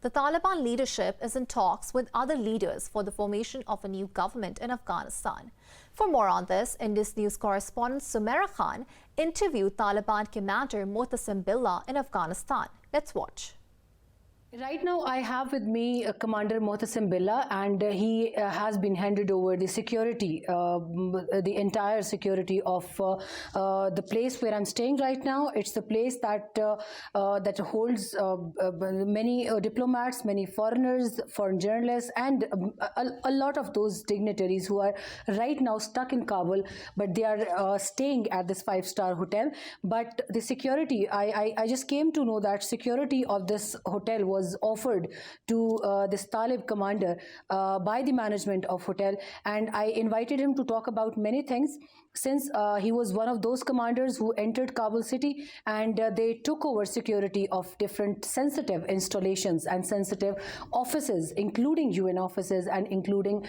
The Taliban leadership is in talks with other leaders for the formation of a new government in Afghanistan. For more on this, Indus News correspondent Sumaira Khan interviewed Taliban commander Muhtasim Billah in Afghanistan. Let's watch. Right now, I have with me Commander Muhtasim Billah, and he has been handed over the security, the entire security of the place where I'm staying right now. It's the place that that holds many diplomats, many foreigners, foreign journalists, and a lot of those dignitaries who are right now stuck in Kabul, but they are staying at this 5-star hotel. But the security, I just came to know that security of this hotel was offered to this Talib commander by the management of hotel, and I invited him to talk about many things, since he was one of those commanders who entered Kabul city and they took over security of different sensitive installations and sensitive offices, including UN offices and including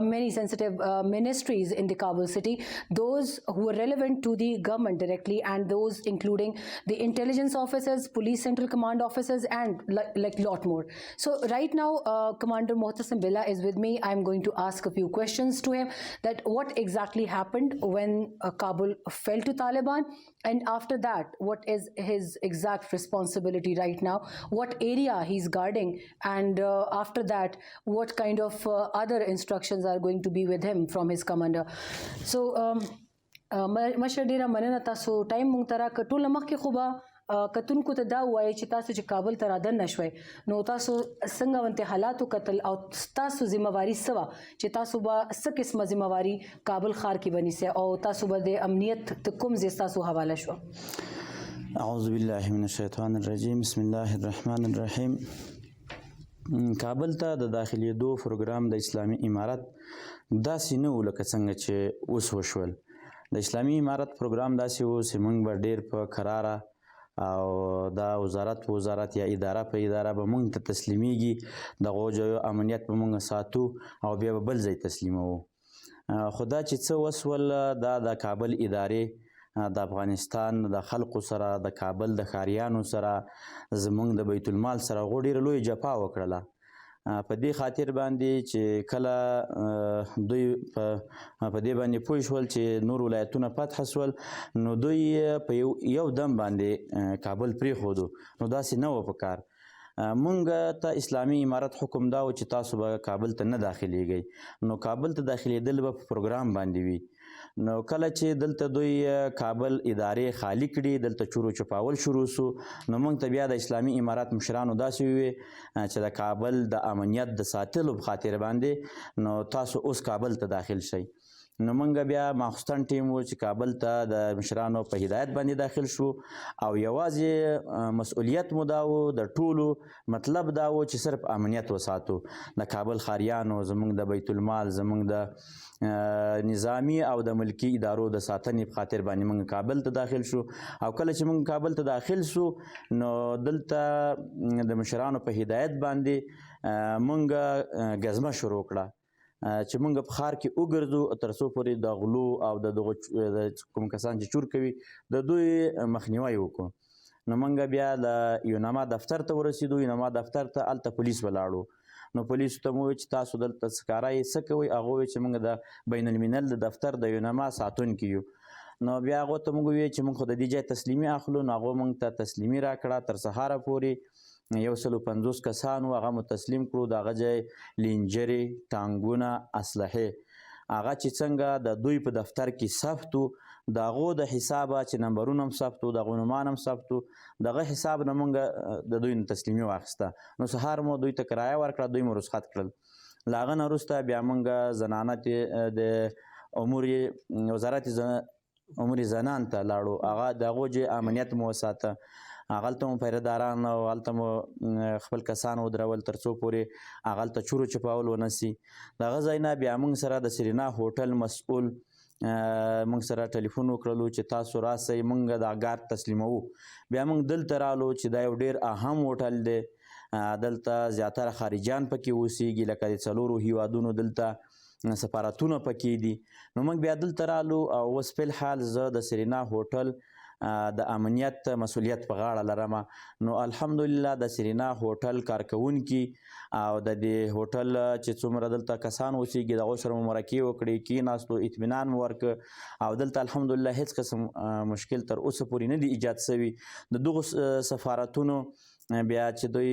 many sensitive ministries in the Kabul city, those who were relevant to the government directly, and those including the intelligence officers, police central command officers, and like lot more. So right now, Commander Muhtasim Billah is with me. I'm going to ask a few questions to him, that what exactly happened when Kabul fell to Taliban, and after that, what is his exact responsibility right now, what area he's guarding, and after that, what kind of other instructions are going to be with him from his commander. So مشر ډیره مننه تاسو ټایم مونږ ته راکړ. مخکې خو به کتونکو ته دا ووایي چې تاسو چې کابل ته رادننه شوئ نو تاسو څنګه ورته حالات وکتل او تاسو ذمہواري څه وه چې تاسو به څه قسمه ذمہواري کابل ښار کې به نیسئ او تاسو به د امنیت کوم ځای ستاسو حواله شوه؟ اعوذ بالله من الشیطان الرجیم بسم الله الرحمن الرحیم. کابل ته د داخلېدو پروګرام د اسلامي امارت داسې نه و لکه څنګه چې اوس وشول. د اسلامي امارت پروګرام داسې و چې موږ به ډېر په کراره او دا وزارت په وزارت یا اداره په اداره به موږ ته تسلیمیږي، دغو ځایو امنیت به موږ ساتو او بیا به بل ځای تسلیموو. خو دا چې څه وسول، دا د کابل ادارې د افغانستان د خلقو سره، د کابل د ښاریانو سره، زموږ د بیت المال سره هغو ډېره لویه جفا وکړله. په دې خاطر باندې چې کله دوی په دې باندې پوه شول چې نور ولایتونه فتح شول، نو دوی په یو دم باندې کابل پرېښودو. نو داسې نه وه په کار. مونږ ته اسلامي امارت حکم دا و چې تاسو به کابل ته نه داخلیږئ. نو کابل ته داخلیدل به په پروګرام باندې وي. نو کله چې دلته دوی کابل ادارې خالی کړي، دلته چورو چپاول شروع سو، نو موږ ته بیا د اسلامي امارت مشرانو داسې وویل چې د کابل د امنیت د ساتلو په خاطر باندې نو تاسو اوس کابل ته داخل شئ. نو موږ بیا ماخوستن ټیم و چې کابل ته د مشرانو په هدایت باندې داخل شو، او یوازې مسؤلیت مو دا و، د ټولو مطلب دا و چې صرف امنیت وساتو، د کابل ښاریانو، زموږ د بیت المال، زموږ د نظامی او د ملکی ادارو د ساتنې په خاطر باندې موږ کابل ته داخل شو. او کله چې موږ کابل ته داخل شو نو دلته د مشرانو په هدایت باندې موږ ګزمه شروع کړه چې موږ په ښار کې وګرځو تر څو پورې د غلو او د دغو کوم کسان چې چور کوي د دوی مخنیوی وکړو. نو موږ بیا د یوناما دفتر ته ورسېدو. یوناما دفتر ته هلته پولیس ولاړو. نو پولیسو ته مو وویل چې تاسو دلته ښکاره یې څه کوئ؟ هغه وویل چې موږ د بین الملل د دفتر د یوناما ساتونکي یو. نو بیا هغو ته موږ وویل چې موږ خو د دې ځای تسلیمي اخلو. نو هغو موږ ته تسلیمي راکړه. تر سهاره پورې 150 کسان و، هغه مو تسلیم کړو. د هغه ځای لینجرې، ټانګونه، اسلحې، هغه چې څنګه د دوی په دفتر کې ثبت و، د هغو د حسابه چې نمبرونه هم ثبت و، د هغو نومان هم ثبت و، دغه حساب نه موږ د دوی نه تسلیمي واخیسته. نو سهار مو دوی ته کرایه ورکړه، دوی مو رخصت کړل. له هغه نه وروسته بیا موږ زنانت د وزارت امور زنان ته لاړو. هغه د هغو ځای امنیت مو وساته. هغلته مو پیرهداران او هلته مو خپل کسان ودرول تر څو پورې هغلته چورو چپاول ونه سي. د هغه ځای نه بیا موږ سره د سرینا هوټل مسؤل موږ سره ټلیفون وکړلو چې تاسو راسئ، موږ دا ګارد تسلیموو. بیا موږ دلته رالو چې دا یو ډېر اهم هوټل دی. دلته زیاتره خارجیان پکې اوسېږي، لکه د 4 هیوادونو دلته سفارتونه پکې دي. نو موږ بیا دلته رالو او اوس فی الحال زه د سرینا هوټل د امنیت مسؤلیت په غاړه لرم. نو الحمدلله د سرینا هوټل کارکوونکي او د دې هوټل چې څومره دلته کسان اوسېږي د هغو سره مو مرکې وکړې، کېناستو، اطمینان مو ورکړ او دلته الحمدلله هیڅ قسم مشکل تر اوسه پورې نه دی ایجاد سوي. د دغو سفارتونو بیا چې دوی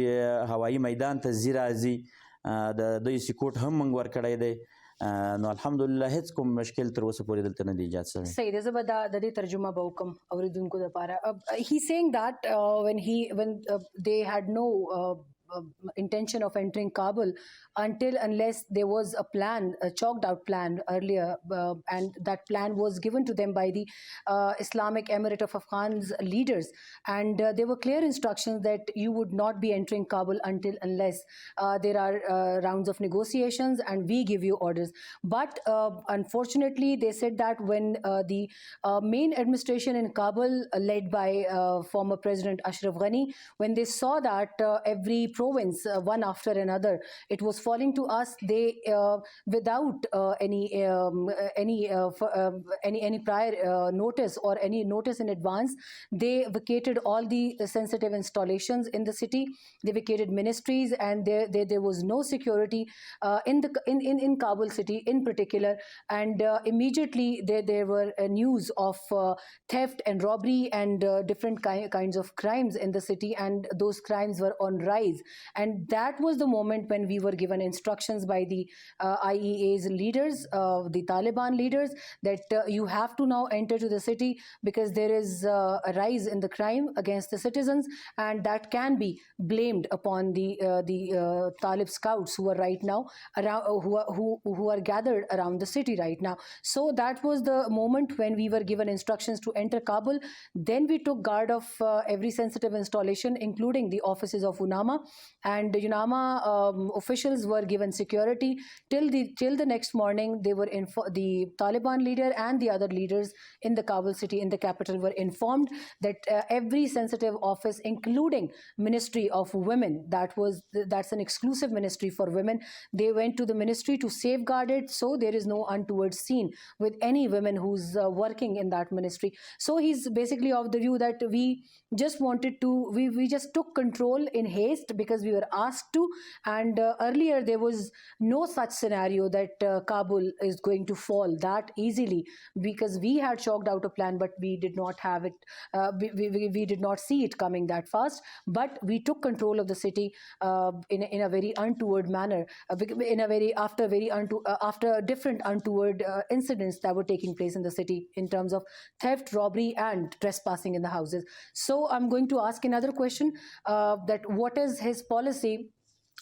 هوایي میدان ته ځي راځي د دوی سکوټ هم موږ ورکړی دی. نو الحمدلله هیڅ کوم مشکل تر اوسه پورې دلته نه دی ایجاد سوی. صحیح ده. زه به د دې ترجمه به وکړم اورېدونکو دپاره. He saying that when they had no intention of entering Kabul unless there was a plan, a chalked out plan earlier, and that plan was given to them by the Islamic Emirate of Afghan's leaders, and there were clear instructions that you would not be entering Kabul unless there are rounds of negotiations and we give you orders. But unfortunately they said that when the main administration in Kabul led by former President Ashraf Ghani, when they saw that every province one after another it was falling to us, they without any prior notice or any notice in advance, they vacated all the sensitive installations in the city. They vacated ministries, and there was no security in Kabul city in particular. And immediately there were news of theft and robbery and different kinds of crimes in the city, and those crimes were on rise. And that was the moment when we were given instructions by the IEA's leaders, the Taliban leaders, that you have to now enter to the city because there is a rise in the crime against the citizens, and that can be blamed upon the Talib scouts who are right now around, who are gathered around the city right now. So that was the moment when we were given instructions to enter Kabul. Then we took guard of every sensitive installation, including the offices of UNAMA, and UNAMA officials were given security till the next morning. They were the Taliban leader and the other leaders in the Kabul city, in the capital, were informed that every sensitive office, including Ministry of Women, that's an exclusive ministry for women, they went to the ministry to safeguard it, so there is no untoward scene with any women who's working in that ministry. So he's basically of the view that we just took control in haste because we were asked to, and earlier there was no such scenario that Kabul is going to fall that easily, because we had chalked out a plan, but we did not have it, we did not see it coming that fast. But we took control of the city in a very untoward manner, after different untoward incidents that were taking place in the city in terms of theft, robbery and trespassing in the houses. So I'm going to ask another question, that what is his policy?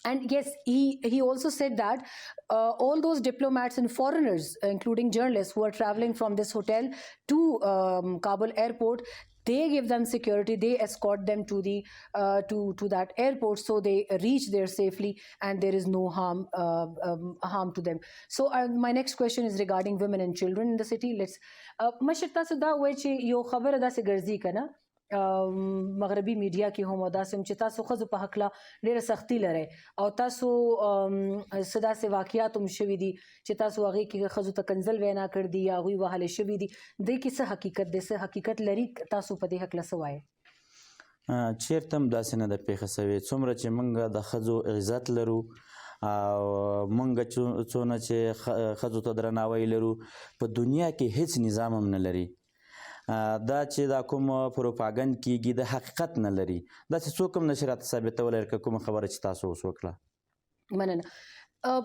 And yes, he also said that all those diplomats and foreigners, including journalists who are traveling from this hotel to Kabul airport, they give them security, they escort them to the to that airport, so they reach there safely and there is no harm to them. So my next question is regarding women and children in the city. Let's mashita sada which yo khabar da se garzi kana مغربي میډیا کې هم داسې چې تاسو خزو په حق لا ډېره سختي لري او تاسو صدا سي واقعیات هم شوي دي چې تاسو هغه کې خزو ته کنزل وینا کړ دي یا غوي وهاله شوي دي د کې څه حقیقت دي څه حقیقت لري تاسو په دې حق لا سوای چیرته هم داسې نه د پیښه سوي څومره چې موږ د خزو عزت لرو او موږ څونه چې خزو ته درناوی لرو په دنیا کې هیڅ نظام هم نه لري دا چې دا کوم پروپاګند کیږي د حقیقت نه لري دا چې څوک هم نشي راته ثابتولی لکه کومه خبره چې تاسو اوس وکړه مننه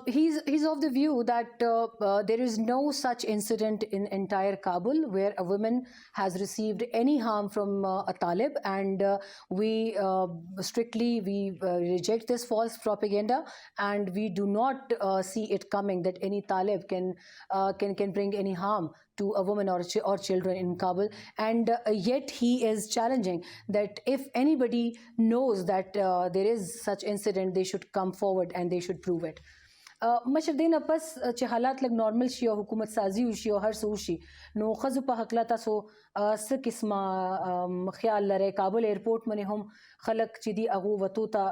He's of the view that there is no such incident in entire Kabul where a woman has received any harm from a Talib, and we strictly reject this false propaganda, and we do not see it coming that any Talib can bring any harm to a woman or children in Kabul. And yet he is challenging that if anybody knows that there is such incident, they should come forward and they should prove it. مشر دینه پس چې حالات لږ نارمل شي او حکومت سازي وشي او هر څه وشي نو ښځو په حق لا تاسو څه قسمه خیال لرئ کابل ایرپورټ باندې هم خلک چې دي هغو وتو ته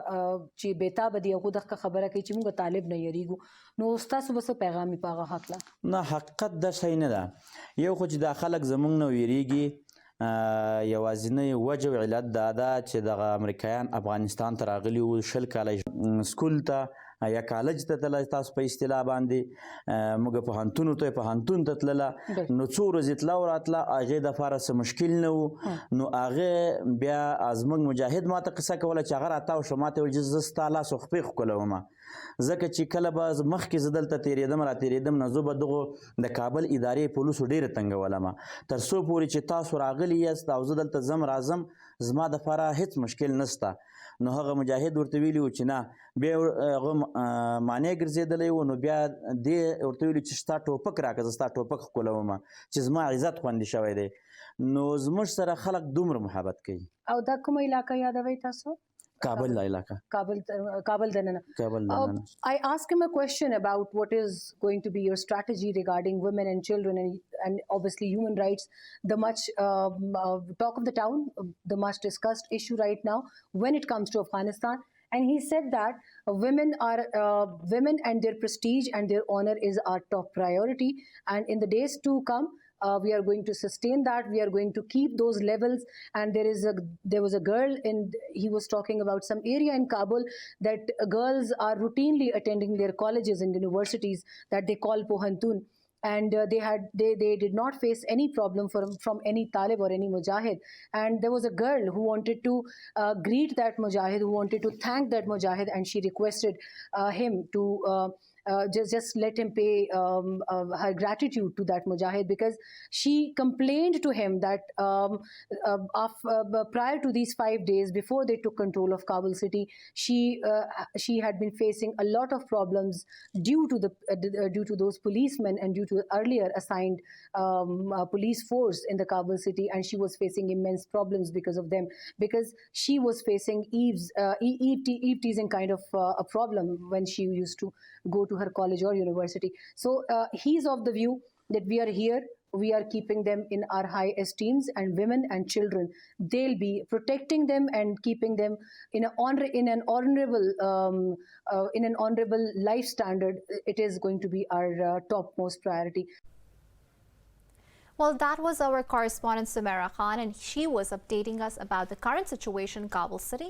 چې بېتابه دي هغو دغه خبره کوي چې موږ طالب نه یریږو نو ستاسو به څه پیغام وي په هغه حق لا نه حقیقت دا شی نه ده یو خو چې دا خلک زموږ نه ویریږي یوازینی وجه او علت دا ده چې دغه امریکایان افغانستان ته راغلي وو 20 کاله سکول ته یا کالج ته تللی تاسو په اصطلاح باندې موږ پوهنتونو ته پوهنتون ته تلله نو څو ورځې تله او راتله هغې دپاره څه مشکل نه و نو هغې بیا زموږ مجاهد ماته قصه کوله چې هغه راتاو شو ماته ویل چې زه ستا لاس او خپې ښکلومه ځکه چې کله به مخکې زه دلته تېرېدم راتېرېدم نو زه به دغو د کابل ادارې پولیسو ډېره تنګولمه تر څو پورې چې تاسو راغلي یاست او زه دلته ځم راځم زما دپاره هېڅ مشکل نشته نو هغه مجاهد ورته ویلي و چې نه بیا هغه معنی ګرځېدلی و نو بیا دې ورته ویلي چې ستا ټوپک راکړه زه ستا ټوپک ښکلومه چې زما عزت خوندي شوی دی نو زموږ سره خلک دومره محبت کوي او دا کومه علاقه یادوي تاسو کابل علاقه Kabul Dhanana. I asked him a question about what is going to be your strategy regarding women and children and obviously human rights, the much talk of the town, the much discussed issue right now when it comes to Afghanistan. And he said that women and their prestige and their honor is our top priority. And in the days to come, we are going to sustain that. We are going to keep those levels. And there was a girl, and he was talking about some area in Kabul that girls are routinely attending their colleges and universities that they call Pohantun. And they did not face any problem from any Talib or any Mujahid. And there was a girl who wanted to greet that Mujahid, who wanted to thank that Mujahid, and she requested him to just let him pay her gratitude to that Mujahid, because she complained to him that prior to these 5 days before they took control of Kabul city, she had been facing a lot of problems due to those policemen and due to earlier assigned police force in the Kabul city, and she was facing immense problems because of them, because she was facing eve teasing kind of a problem when she used to go to her college or university. So he's of the view that we are here, we are keeping them in our high esteems, and women and children, they'll be protecting them and keeping them in an honorable life standard. It is going to be our topmost priority. Well, that was our correspondent Sumaira Khan, and she was updating us about the current situation in Kabul city.